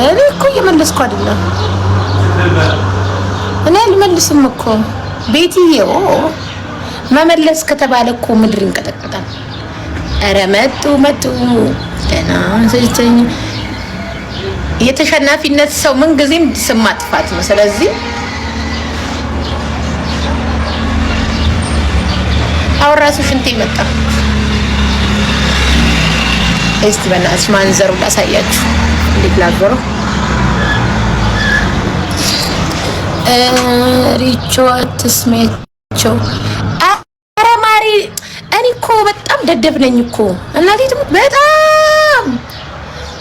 እኔ እኮ እየመለስኩ አይደለም። እኔ አልመልስም እኮ ቤትዬው። መመለስ ከተባለ እኮ ምድር ይንቀጠቀጣል። ኧረ መጡ ደህና ስለኝ የተሸናፊነት ሰው ምን ጊዜም ስም ማጥፋት ነው። ስለዚህ አሁን ራሱ ሽንቴ መጣ። እስቲ በእናትሽ ማንዘሩ ላሳያችሁ። እንዴት ላገረው ሪቾ አትስሜቸው። ኧረ ማሪ እኔ እኮ በጣም ደደብ ነኝ እኮ እናቴ ትሙት።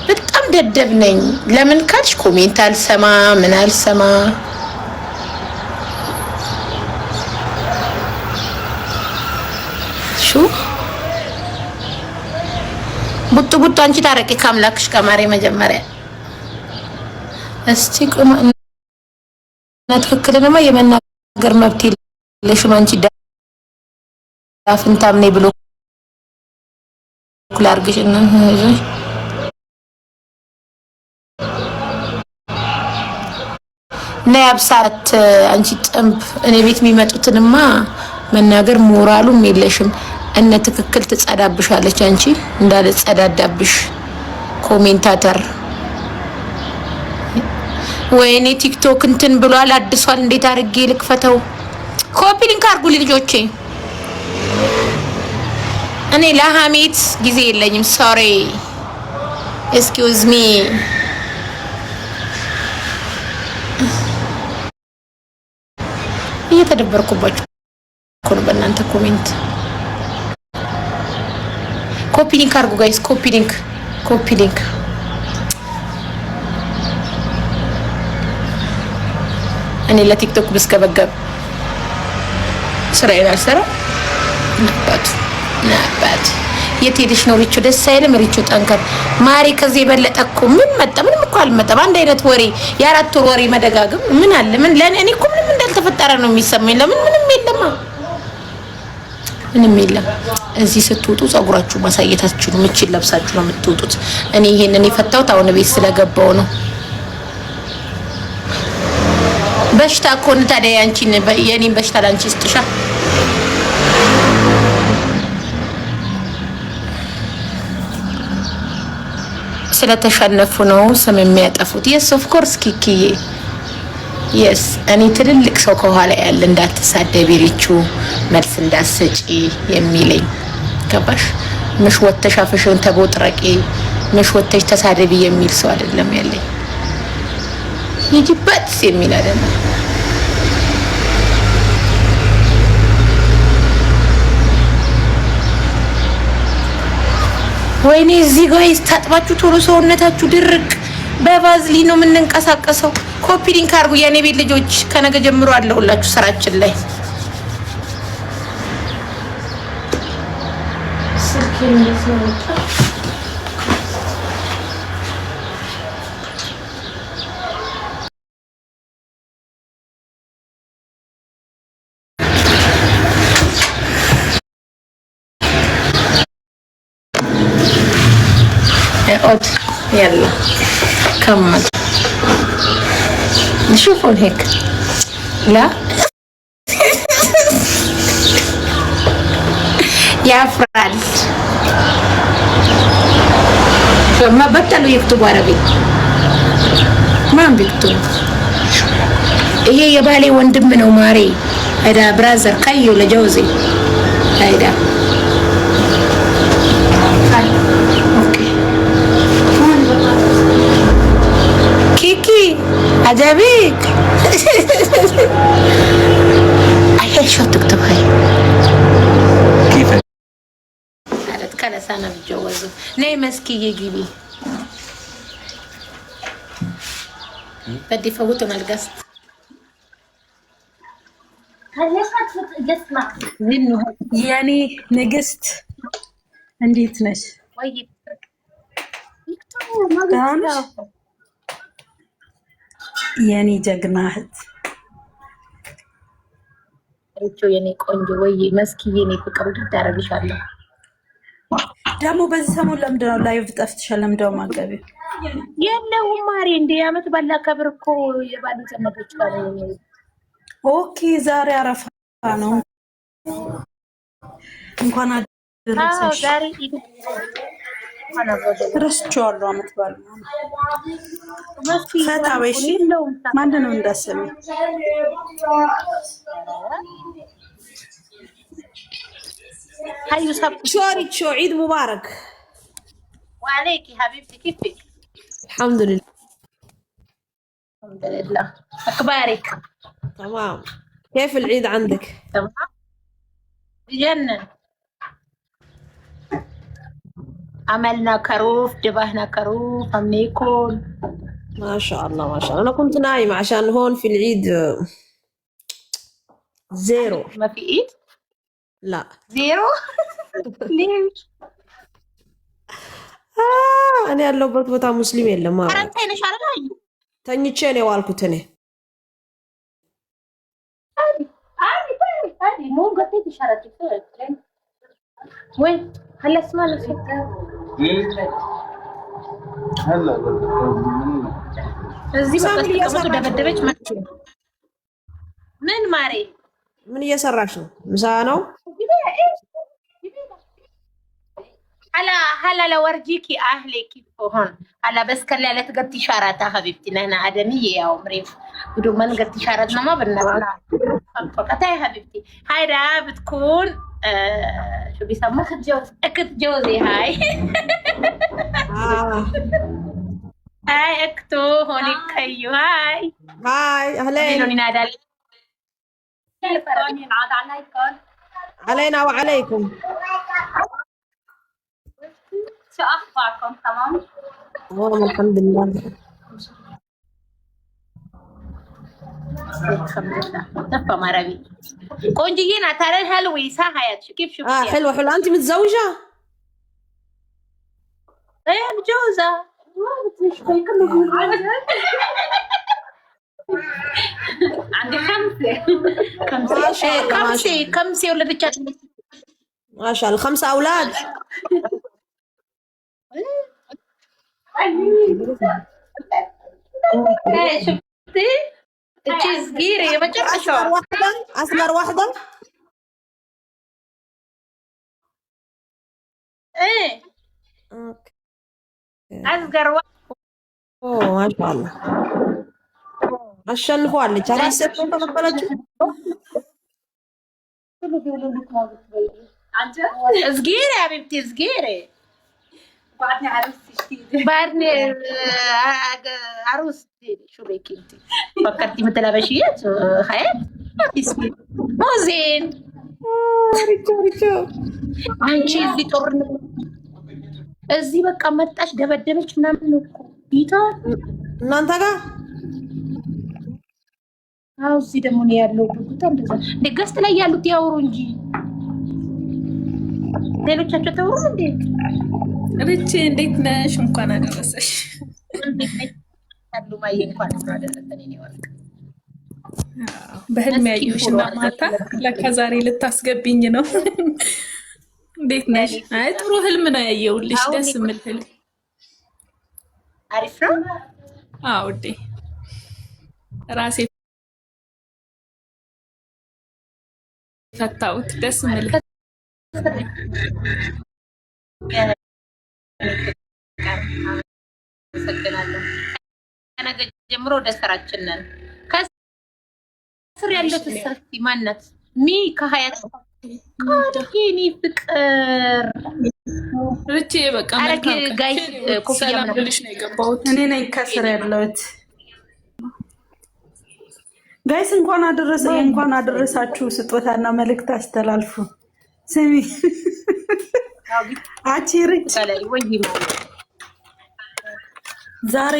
በጣም ደደብ ነኝ። ለምን ካልሽ ኮሜንት አልሰማ ምን አልሰማ። ቡጡ አንቺ ታረቂ ካምላክሽ ከማሪ መጀመሪያ እስቲ ቁም። እና ትክክለኛማ የመናገር መብት የለሽም አንቺ ዳፍንታም ነኝ ብሎ ኩላርግሽ እና ያብሳት አንቺ ጥምብ። እኔ ቤት የሚመጡትንማ መናገር ሞራሉም የለሽም። እነ ትክክል ትጸዳብሻለች አንቺ እንዳለ ጸዳዳብሽ ኮሜንታተር። ወይኔ ቲክቶክ እንትን ብሏል አድሷል። እንዴት አድርጌ ልክፈተው? ኮፒ ሊንክ አድርጉ ልጆቼ። እኔ ለሐሜት ጊዜ የለኝም። ሶሪ ኤክስኪውዝ ሚ። እየተደበርኩባችሁ እኮ ነው በእናንተ ኮሜንት። ኮፒ ሊንክ አድርጉ ጋይስ። ኮፒ ሊንክ እኔ ለቲክቶክ ብስከበገብ ስራዬን አልሰራ ነበር። የት ሄደሽ ነው ሪቾ? ደስ አይልም ሪቾ ጠንከር ማሪ። ከዚህ የበለጠ እኮ ምን መጣ? ምንም እኮ አልመጣም። አንድ አይነት ወሬ የአራት ወር ወሬ መደጋግም ምን አለ? ምን ለኔ እኔ እኮ ምንም እንዳልተፈጠረ ነው የሚሰማኝ። ለምን ምንም የለም። እዚህ ስትወጡ ጸጉራችሁ ማሳየታችሁ ነው። ምችን ለብሳችሁ ነው የምትወጡት። እኔ ይሄንን የፈታሁት አሁን ቤት ስለገባው ነው። በሽታ እኮ ነው ታዲያ። ያንቺን የኔን በሽታ ላንቺ ስጥሻ። ስለተሸነፉ ነው ስም የሚያጠፉት። የስ ኦፍ ኮርስ ኪኪዬ የስ እኔ ትልልቅ ሰው ከኋላ ያለ እንዳትሳደቢ ሪቹ መልስ እንዳትሰጪ የሚለኝ ገባሽ? ምሽ ወተሽ አፍሽን ተቦጥረቂ ምሽ ወተሽ ተሳደቢ የሚል ሰው አይደለም ያለኝ። ይጅበት የሚል አይደለም። ወይኔ እዚህ ጋይስ ታጥባችሁ ቶሎ ሰውነታችሁ ድርቅ። በቫዝሊን ነው የምንንቀሳቀሰው። ኮፒ ሊንክ አድርጉ የኔ ቤት ልጆች። ከነገ ጀምሮ አለሁላችሁ ስራችን ላይ። يلا كمل نشوفون هيك لا ያፍራል። ما بطلوا يكتبوا عربي ማን ቢክቱም። ይሄ የባሌ ወንድም ነው ማሬ። አይዳ ብራዘር ካዩ ለጆዚ አይዳ عجبك أي شو تكتب هاي كيف قالت كلا سنة بتجوزوا ليه مسكي يجيبي بدي فوتنا القسط ليش ما تفوت القسط معك منو يعني نقست عندي 12 طيب يكتبوا ما የኔ ጀግና እህት ሪቾ የኔ ቆንጆ ወይ መስኪ የኔ ፍቅር እንዳረግሻለሁ። ደግሞ በዚህ ሰሞን ለምንድን ነው ላይቭ ጠፍተሻል? ለምንድን ነው ማገቢው? የለውም ማሪ እንደ ዓመት ባላ ከብር እኮ የባሉ ዘመዶች ጋር። ኦኬ ዛሬ አረፋ ነው። እንኳን አደረሰሽ። ዛሬ ረስቼዋለሁ። ዓመት ባል ፈታ በይ እሺ። ማንንም እንዳሰሚ هاي شورك شو عيد مبارك. وعليكي حبيبتي كيفك؟ الحمد لله. الحمد لله. أخبارك؟ تمام. كيف العيد عندك؟ تمام بجنن. عملنا كروف، ذبحنا كروف، عمليكم ما شاء الله ما شاء الله. أنا كنت نايمة عشان هون في العيد زيرو. ما في عيد؟ لا زيرو. ليش؟ أنا ያለሁበት ቦታ ሙስሊም የለም ማለት ካራንታይን ነሽ አይደል? ተኝቼ ነው የዋልኩት እኔ عادي مو قطيتي شرتي وين هلا اسمع لك هلا እዚህ በቀስተቀመጡ ደበደበች ማለት ነው። ምን ማሬ ምን እየሰራሽ ነው? ምሳ ነው? هلا لو ورجيكي اهلك كيف هون هلا بس كلا لا تقطي شعراتها حبيبتي نحن ادميه يا عمري بدون ما نقطي شعراتنا ما بدنا فقط يا حبيبتي هاي بتكون شو بيسموها اكت جوزي هاي هاي اكتو هونيك كيو هاي أهلين نادى علينا وعليكم. شو اخباركم تمام؟ والله الحمد لله. تفهم عربي كونجينا ترى الهلوي ساعات كيف شفتي؟ حلوة حلوة. أنت متزوجة؟ ايه متجوزة. عندي خمسة ولدت ما شاء الله 5 أولاد. شفتي؟ انتي صغيرة ما جبتش أصغر واحدة؟ ايه أوكي. أصغر واحدة. أوه ما شاء الله. አሸንፏለች። አላሰብኩ ተቀበለችው። صغيرة يا بنتي صغيرة. بعدني عروستي جديدة. بعدني عروستي شو بك انت؟ فكرتي مثل بشيت خير؟ اسمي مو زين. አንቺ እዚህ ጦርነት እዚህ በቃ መጣች ደበደበች ምናምን እኮ ቢታ እናንተ ጋር አው እዚህ ደግሞ ነው ያለው ቦታ እንደዛ ገስት ላይ ያሉት ያወሩ እንጂ ሌሎቻቸው ተወሩ እንዴ? ርቼ እንዴት ነሽ? እንኳን አደረሰሽ። አሉ ማየ እንኳን አደረሰኝ ነው ወርቅ በህልም ያየሁሽና ማታ ለካ ዛሬ ልታስገብኝ ነው። እንዴት ነሽ? አይ ጥሩ ህልም ነው ያየሁልሽ። ደስ የሚል ህልም አሪፍ ነው። አዎ ዴ ራሴ ፈታውት ደስ የሚል ከነገ ጀምሮ ወደ ስራችን ነን። ከስር ያለው ተሳፊ ማናት? ሚ ከሀያት ቃልዬ ፍቅር ርቼ በቃ ጋይስ ኮፍያ ብልሽ ነው የገባሁት። እኔ ነኝ ከስር ያለሁት። ጋይስ እንኳን አደረሳችሁ። ስጦታና መልእክት አስተላልፉ። ስሚ አቺርች ዛሬ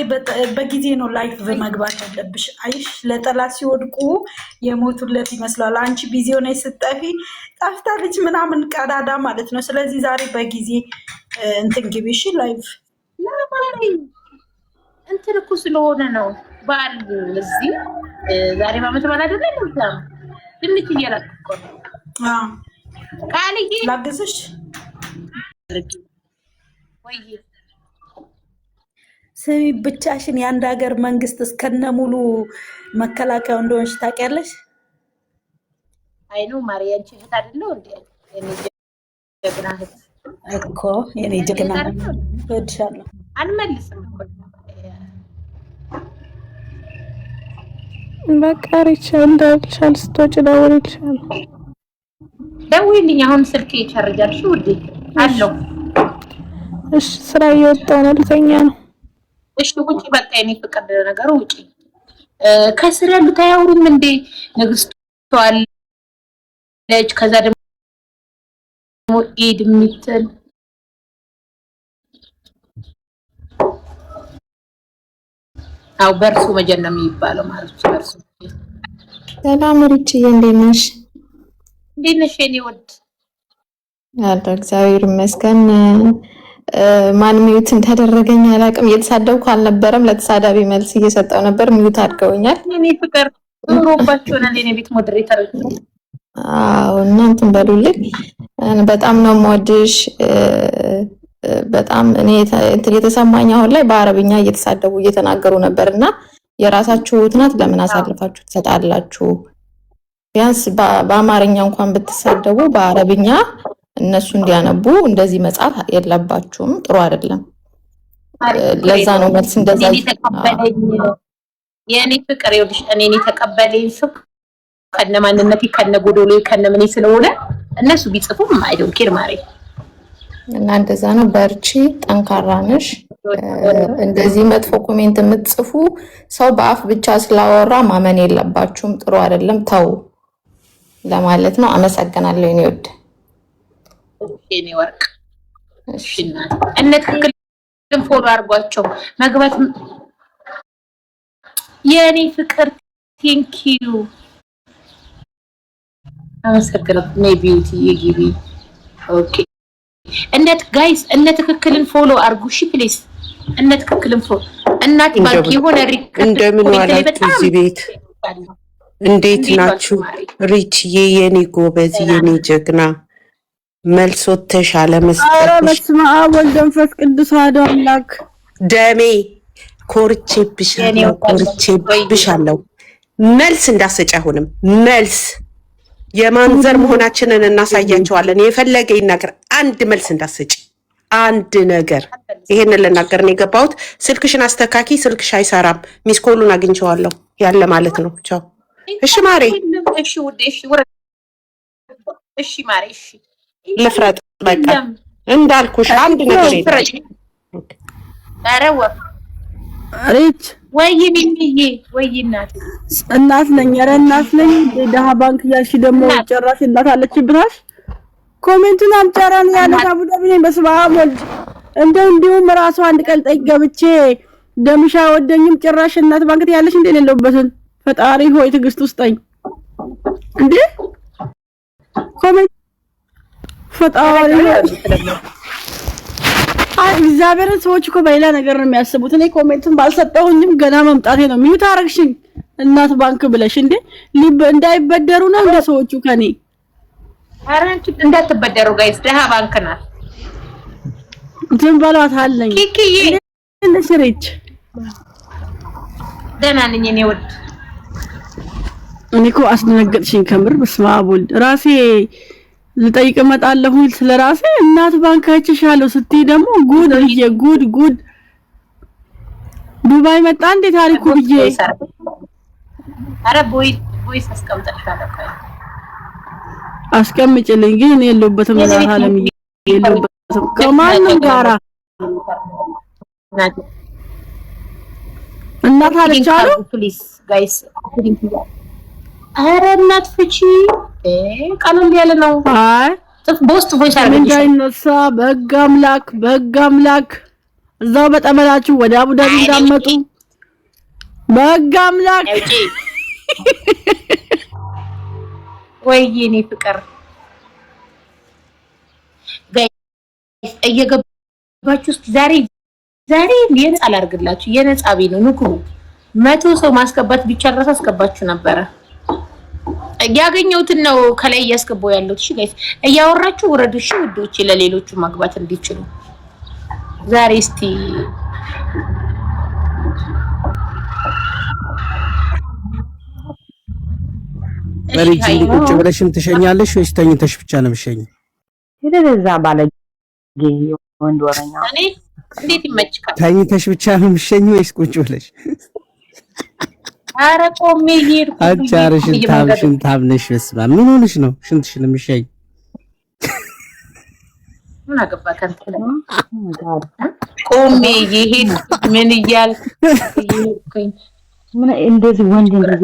በጊዜ ነው ላይፍ በመግባት ያለብሽ። አይሽ ለጠላት ሲወድቁ የሞቱለት ይመስላል። አንቺ ቢዚ ሆነሽ ስትጠፊ ጠፍታለች ምናምን ቀዳዳ ማለት ነው። ስለዚህ ዛሬ በጊዜ እንትን ግቢ እሺ። ላይፍ እንትን እኮ ስለሆነ ነው በዓል እዚህ ዛሬ ማመት በዓል አይደለም። እንታም ትንሽ እያላቀቀ ነው። ቃልዬ ላግዝሽ ወይ ስሚ ብቻሽን የአንድ ሀገር መንግስት እስከነ ሙሉ መከላከያው እንደሆንሽ ታውቂያለሽ? አይኑ ማርያም እህት አይደለው እንዴ? የኔ ጀግና እህት እኮ የኔ ጀግና እወድሻለሁ። አልመልስም እኮ በቃ ሪቻ እንዳልሻል ስትወጪ ደውልልሻለሁ። ደውይልኝ። አሁን ስልክ ይቻርጃልሽ ውዴ አለው። እሺ ስራ እየወጣሁ ነው፣ ልተኛ ነው። እሺ ውጪ በቃ የኔ ፍቅር ነገር ውጪ። ከስር ያሉት አያወሩም እንዴ? ንግስቷ አለች፣ ከዛ ደግሞ ኢድ የምትል አው በርሱ መጀነም የሚባለው ማለት በርሱ። ሰላም ሪችዬ፣ እንዴት ነሽ? እንዴት ነሽ የኔ ወድ? አለ እግዚአብሔር ይመስገን። ማን ሚዩት እንደተደረገኝ አላውቅም። እየተሳደብኩ አልነበረም፣ ለተሳዳቢ መልስ እየሰጠው ነበር። ሚዩት አድርገውኛል። የኔ ፍቅር ኑሮባችሁ ነው የኔ ቤት ሞዴሬተር። አዎ እናንተም በሉልኝ። በጣም ነው የምወድሽ። በጣም እኔ የተሰማኝ አሁን ላይ በአረብኛ እየተሳደቡ እየተናገሩ ነበርና የራሳችሁ ናት ለምን አሳልፋችሁ ትሰጣላችሁ? ቢያንስ በአማርኛ እንኳን ብትሳደቡ በአረብኛ እነሱ እንዲያነቡ እንደዚህ መጻፍ የለባችሁም። ጥሩ አይደለም። ለዛ ነው መልስ እንደዛ የኔ ፍቅር ይኸውልሽ፣ እኔን የተቀበለኝ ሰው ከነ ማንነቴ ከነ ጎዶሎ ከነ ምን ስለሆነ እነሱ ቢጽፉም አይዶን ኬር ማሪ እና እንደዛ ነው። በርቺ፣ ጠንካራ ነሽ። እንደዚህ መጥፎ ኮሜንት የምትጽፉ ሰው በአፍ ብቻ ስላወራ ማመን የለባችሁም። ጥሩ አይደለም። ተው ለማለት ነው። አመሰግናለሁ የኔ ወድ የኔ ወርቅ። እሺ እና ትክክል ፎሎ አድርጓቸው መግባት የኔ ፍቅር ቴንክ ዩ አመሰግናለሁ። ኔ ቢዩቲ የጊቢ ኦኬ። እነት ጋይስ እነ ትክክልን ፎሎ አርጉ እሺ ፕሊዝ። እነ ትክክልን ፎሎ እናት ባንክ የሆነ ሪከርድ እንደምን ዋላችሁ እዚህ ቤት እንዴት ናችሁ? ሪችዬ የኔ ጎበዝ የኔ ጀግና መልሶት ተሻለ መስጠት። ኧረ በስመ አብ ወልድ መንፈስ ቅዱስ አሐዱ አምላክ። ደሜ ኮርቼብሻለሁ። መልስ እንዳሰጭ አይሆንም። መልስ የማንዘር መሆናችንን እናሳያቸዋለን። የፈለገ ይናገር፣ አንድ መልስ እንዳሰጭ አንድ ነገር። ይሄንን ልናገር ነው የገባሁት። ስልክሽን አስተካኪ፣ ስልክሽ አይሰራም። ሚስኮሉን አግኝቼዋለሁ ያለ ማለት ነው። ቻው። እሺ ማሬ፣ እሺ ውዴ፣ እሺ ወረ፣ እሺ ማሬ፣ እሺ ልፍረጥ። በቃ እንዳልኩሽ አንድ ነገር የለም። ኧረ ወፍ ሪች ወይ ሚሚዬ ወይ እናት ነኝ። ኧረ እናት ነኝ። ደሃ ባንክ ያልሽ ደግሞ ጨራሽ እናት አለችብሽ። ኮሜንቱን አምጫራን ያለ አቡዳቢ ነኝ። በስመ አብ ወልድ እንዲሁም ራሱ አንድ ቀን ጠይቅ ገብቼ ደምሻ ወደኝም ጭራሽ እናት ባንክ ያለሽ እንደ የሌለውበትን ፈጣሪ ሆይ ትዕግስት ውስጠኝ እንዴ ኮሜንት ፈጣሪ እግዚአብሔርን ሰዎች እኮ በሌላ ነገር ነው የሚያስቡት። እኔ ኮሜንቱን ባልሰጠሁኝም ገና መምጣቴ ነው። ሚዩት አረግሽኝ እናት ባንክ ብለሽ እንዴ እንዳይበደሩ ነው እንደ ሰዎቹ ከኔ። ኧረ አንቺ እንዳትበደሩ ጋይስ፣ ደሃ ባንክ ናት። ዝም በሏት አለኝ ኪኪዬ ለሽሪች ደህና ነኝ እኔ ወድ። እኔ እኮ አስደነገጥሽኝ ከምር። በስመ አብ ወልድ ራሴ ልጠይቅ እመጣለሁ ስለራሴ እናት ባንክ አይችሻለሁ ስትይ ደግሞ ጉድ ብዬ ጉድ ዱባይ መጣ እንዴ ታሪኩ ብዬ። ኧረ ቦይስ አስቀምጠሻለሁ። አስቀምጪልኝ ግን እኔ የለሁበትም። እናት አለም የለሁበትም ከማንም ጋራ እናት አለቻሉ ፕሊዝ ጋይስ። ኧረ እናት ፍቺ ቀለል ያለ ነው። አይ በውስጥ ቮይስ አድርገሽ እንዳይነሳ በሕግ አምላክ እዛው በጠመላችሁ ወደ አቡዳቢ እንዳመጡ በሕግ አምላክ። ወይኔ ፍቅር ጋይስ እየገባችሁ እስኪ ዛሬ የነፃ ላድርግላችሁ። የነፃ ቤት ነው ንኩ። 100 ሰው ማስገባት ቢቻል ራስ አስገባችሁ ነበረ። ያገኘሁትን ነው ከላይ እያስገባው ያለው። እሺ ጋይስ እያወራችሁ ወረዱ። እሺ ውዶች ለሌሎቹ ማግባት እንዲችሉ ዛሬ እስቲ በልጅ ቁጭ ብለሽም ትሸኛለሽ ወይስ ተኝተሽ ብቻ ነው የምትሸኝ? ስለዛ ባለጌ ወንድ ወረኛ እኔ እንዴት ይመችካል? ተኝተሽ ብቻ ነው የምትሸኝ ወይስ ቁጭ ብለሽ? ኧረ ቆሜ እየሄድኩ አንቺ ኧረ ሽንታም ነሽ። በስመ አብ ምን ሆነሽ ነው ሽንትሽን የምትሸኝ? ምን አገባህ አንተ? ቆሜ እየሄድኩ ምን እያልኩ እየሄድኩኝ ምን እንደዚህ ወንድ እንደዚህ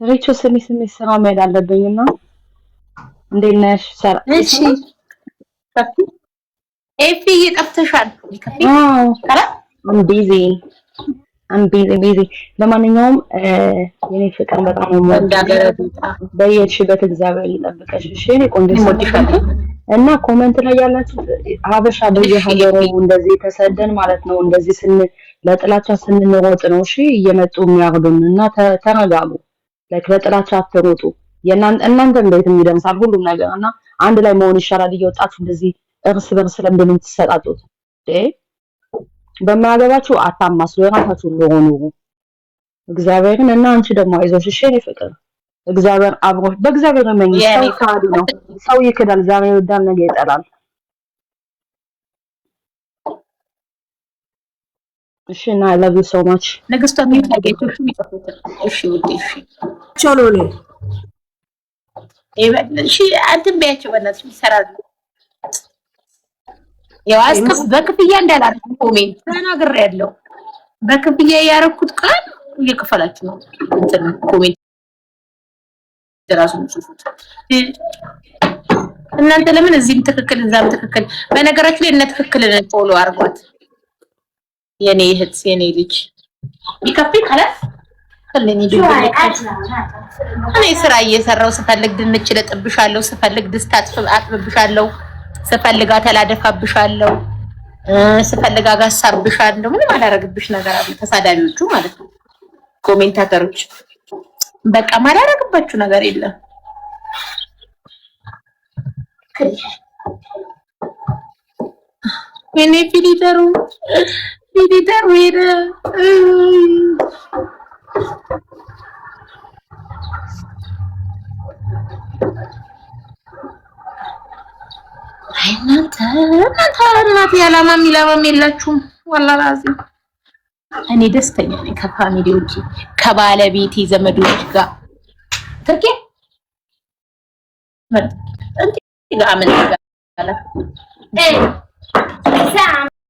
ሪቾ ስሚ ስራ መሄድ አለብኝና እንዴት ነሽ? እሺ ኤፊ እየጠፍተሻል። ቢዚ ለማንኛውም የኔ ፍቅር በጣም ነው በየሄድሽበት እግዚአብሔር ይጠብቀሽ። እሺ እኔ ቆንጆ እና ኮሜንት ላይ ያላችሁ ሀበሻ በየሀገሩ እንደዚህ ተሰደን ማለት ነው እንደዚህ ለጥላቻ ስንሮጥ ነው እሺ እየመጡ የሚያርዱን እና ተረጋጉ። ለጥላቻ አትሮጡ። እናንተ እንዴት የሚደርሳል ሁሉም ነገር እና አንድ ላይ መሆን ይሻላል። እየወጣችሁ እንደዚህ እርስ በርስ ለምንድን ነው የምትሰጣጡት? በማያገባችሁ አታማስሉ። የራሳችሁን ለሆኑ እግዚአብሔርን እና አንቺ ደግሞ አይዞሽ እሺ እኔ ፍቅር እግዚአብሔር አብሮሽ በእግዚአብሔር መንግስት ሰው ካዱ ነው። ሰው ይክዳል፣ ዛሬ ይወዳል፣ ነገ ይጠላል። እሺ እና I love you so much ነገስቷ የሚታገቱሽ የሚጠፉት እሺ ውዴ እሺ ቾሎኔ እሺ አንተም ቢያቸው በእናትሽ ይሰራሉ። ያው አስከፍ በክፍያ እንዳላረኩ ኮሜንት ተናግሬያለሁ። በክፍያ ያረኩት ቃል እየከፈላችሁ ነው እንትን ኮሜንት ደራሱን ጽፉት። እናንተ ለምን እዚህም ትክክል እዛም ትክክል? በነገራችሁ ላይ እነ ትክክልን ፎሎ አርጓት። የኔ እህት የኔ ልጅ ይከፍል ካላስ ከለኝ እኔ ስራ እየሰራው ስፈልግ ድንች ለጥብሻለሁ፣ ስፈልግ ድስት አጥብብሻለሁ፣ ስፈልግ አተላደፋብሻለሁ፣ ስፈልግ አጋሳብሻለሁ። ምንም አላረግብሽ ነገር አለ። ተሳዳቢዎቹ ማለት ነው ኮሜንታተሮች በቃ ማላረግባችሁ ነገር የለም። እኔ ፊሊተሩ ሄደ። እናንተ ያላማም የላችሁም። ወላሂ እኔ ደስተኛ ነኝ ከፋሚሊዎቼ ከባለቤቴ ዘመዶች ጋር ትርኬ ማለት እንት ጋር